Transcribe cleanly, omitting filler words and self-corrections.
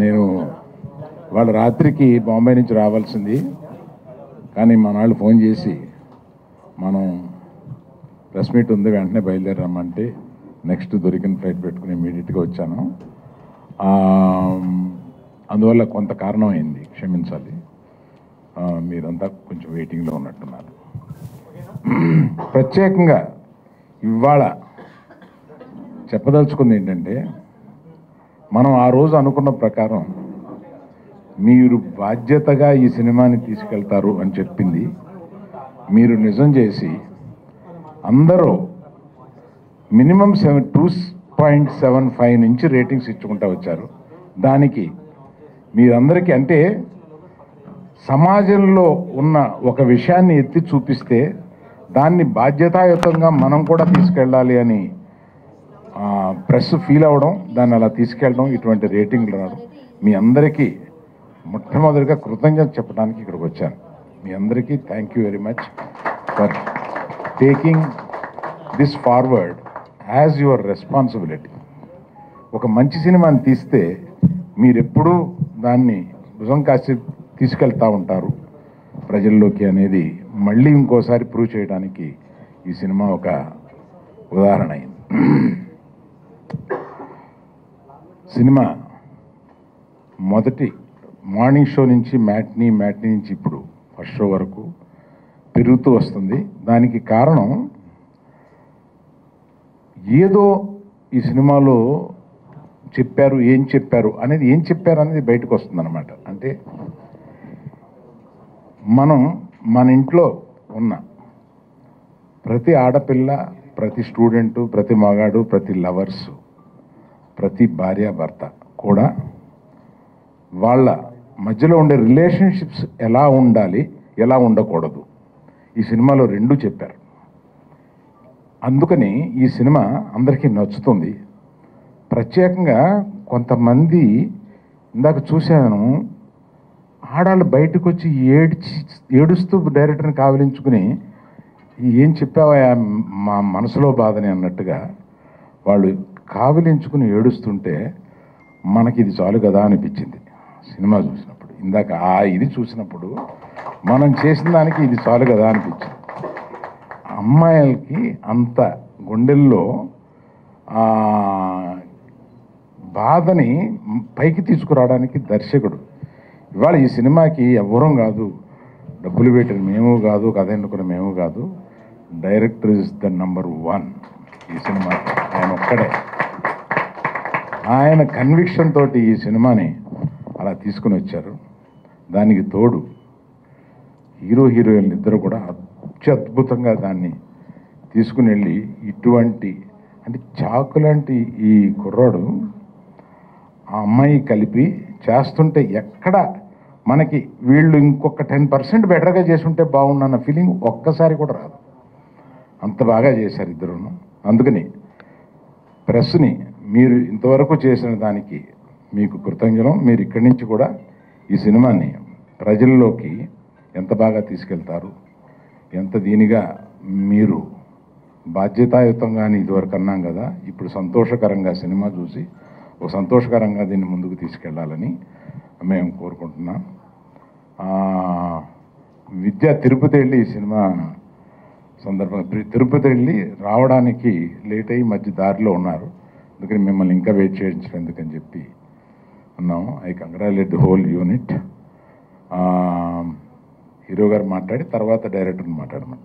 నేను వాళ్ళ రాత్రికి బాంబే నుంచి రావాల్సింది, కానీ మన వాళ్ళు ఫోన్ చేసి మనం ప్రెస్ మీట్ ఉంది వెంటనే బయలుదేరమ్మంటే నెక్స్ట్ దొరికిన ఫ్లైట్ పెట్టుకుని ఇమీడియట్గా వచ్చాను. అందువల్ల కొంత కారణం అయింది, క్షమించాలి. మీరంతా కొంచెం వెయిటింగ్లో ఉన్నట్టున్నారు. ప్రత్యేకంగా ఇవాళ చెప్పదలుచుకుంది ఏంటంటే, మనం ఆ రోజు అనుకున్న ప్రకారం మీరు బాధ్యతగా ఈ సినిమాని తీసుకెళ్తారు అని చెప్పింది మీరు నిజం చేసి అందరూ మినిమం 2.75 నుంచి రేటింగ్స్ ఇచ్చుకుంటూ వచ్చారు. దానికి మీరందరికీ, అంటే సమాజంలో ఉన్న ఒక విషయాన్ని ఎత్తి చూపిస్తే దాన్ని బాధ్యతాయుతంగా మనం కూడా తీసుకెళ్ళాలి అని ప్రెస్ ఫీల్ అవ్వడం, దాన్ని అలా తీసుకెళ్ళడం, ఇటువంటి రేటింగ్లు రావడం, మీ అందరికీ మొట్టమొదటిగా కృతజ్ఞత చెప్పడానికి ఇక్కడికి వచ్చాను. మీ అందరికీ thank you very much for taking this forward as your responsibility. ఒక మంచి సినిమాని తీస్తే మీరెప్పుడూ దాన్ని భుజం కాసి తీసుకెళ్తూ ఉంటారు ప్రజల్లోకి అనేది మళ్ళీ ఇంకోసారి ప్రూవ్ చేయడానికి ఈ సినిమా ఒక ఉదాహరణ అయింది. సినిమా మొదటి మార్నింగ్ షో నుంచి మ్యాట్నీ నుంచి ఇప్పుడు ఫస్ట్ షో వరకు పెరుగుతూ వస్తుంది. దానికి కారణం ఏదో ఈ సినిమాలో చెప్పారు, ఏం చెప్పారు అనేది బయటకు వస్తుంది అన్నమాట. అంటే మనం మన ఇంట్లో ఉన్న ప్రతి ఆడపిల్ల, ప్రతి స్టూడెంటు, ప్రతి మగాడు, ప్రతి లవర్స్, ప్రతి భార్యాభర్త కూడా వాళ్ళ మధ్యలో ఉండే రిలేషన్షిప్స్ ఎలా ఉండాలి, ఎలా ఉండకూడదు, ఈ సినిమాలో రెండూ చెప్పారు. అందుకని ఈ సినిమా అందరికీ నచ్చుతుంది. ప్రత్యేకంగా కొంతమంది ఇందాక చూశాను, ఆడాళ్ళు బయటకు వచ్చి ఏడుస్తూ డైరెక్టర్ని కావలించుకుని ఏం చెప్పావా మా మనసులో బాధని అన్నట్టుగా వాళ్ళు కావలించుకుని ఏడుస్తుంటే మనకి ఇది చాలు కదా అనిపించింది సినిమా చూసినప్పుడు. ఇందాక ఇది చూసినప్పుడు మనం చేసిన దానికి ఇది చాలు కదా అనిపించింది. అమ్మాయిలకి అంత గుండెల్లో బాధని పైకి తీసుకురావడానికి దర్శకుడు. ఇవాళ ఈ సినిమాకి ఎవ్వరం కాదు, డబ్బులు పెట్టిన మేము కాదు, కథ ఎన్నుకున్న మేము కాదు, డైరెక్టర్ ఇస్ ద నంబర్ 1 ఈ సినిమాకి. ఆయన ఒక్కడే, ఆయన కన్విక్షన్ తోటి ఈ సినిమాని అలా తీసుకుని వచ్చారు. దానికి తోడు హీరో హీరోయిన్లు ఇద్దరు కూడా అత్యద్భుతంగా దాన్ని తీసుకుని వెళ్ళి ఇటువంటి, అంటే చాకు లాంటి ఈ కుర్రాడు ఆ అమ్మాయి కలిపి చేస్తుంటే ఎక్కడ మనకి వీళ్ళు ఇంకొక 10% బెటర్గా చేసుంటే బాగుండన్న ఫీలింగ్ ఒక్కసారి కూడా రాదు. అంత బాగా చేశారు ఇద్దరును. అందుకని ప్రెస్ని మీరు ఇంతవరకు చేసిన దానికి మీకు కృతజ్ఞతలు. మీరు ఇక్కడి నుంచి కూడా ఈ సినిమాని ప్రజల్లోకి ఎంత బాగా తీసుకెళ్తారు, ఎంత దీనిగా మీరు బాధ్యతాయుతంగానే ఇదివరకు అన్నాం కదా, ఇప్పుడు సంతోషకరంగా సినిమా చూసి ఒక సంతోషకరంగా దీన్ని ముందుకు తీసుకెళ్లాలని మేము కోరుకుంటున్నాం. విద్య తిరుపతి వెళ్ళి ఈ సినిమా సందర్భంగా తిరుపతి వెళ్ళి రావడానికి లేట్ అయ్యి మధ్య దారిలో ఉన్నారు. అందుకని మిమ్మల్ని ఇంకా వెయిట్ చేయించడం ఎందుకని చెప్పి అన్నాము. I congratulate the whole unit. Hero గారు మాట్లాడి తర్వాత డైరెక్టర్ని మాట్లాడమని.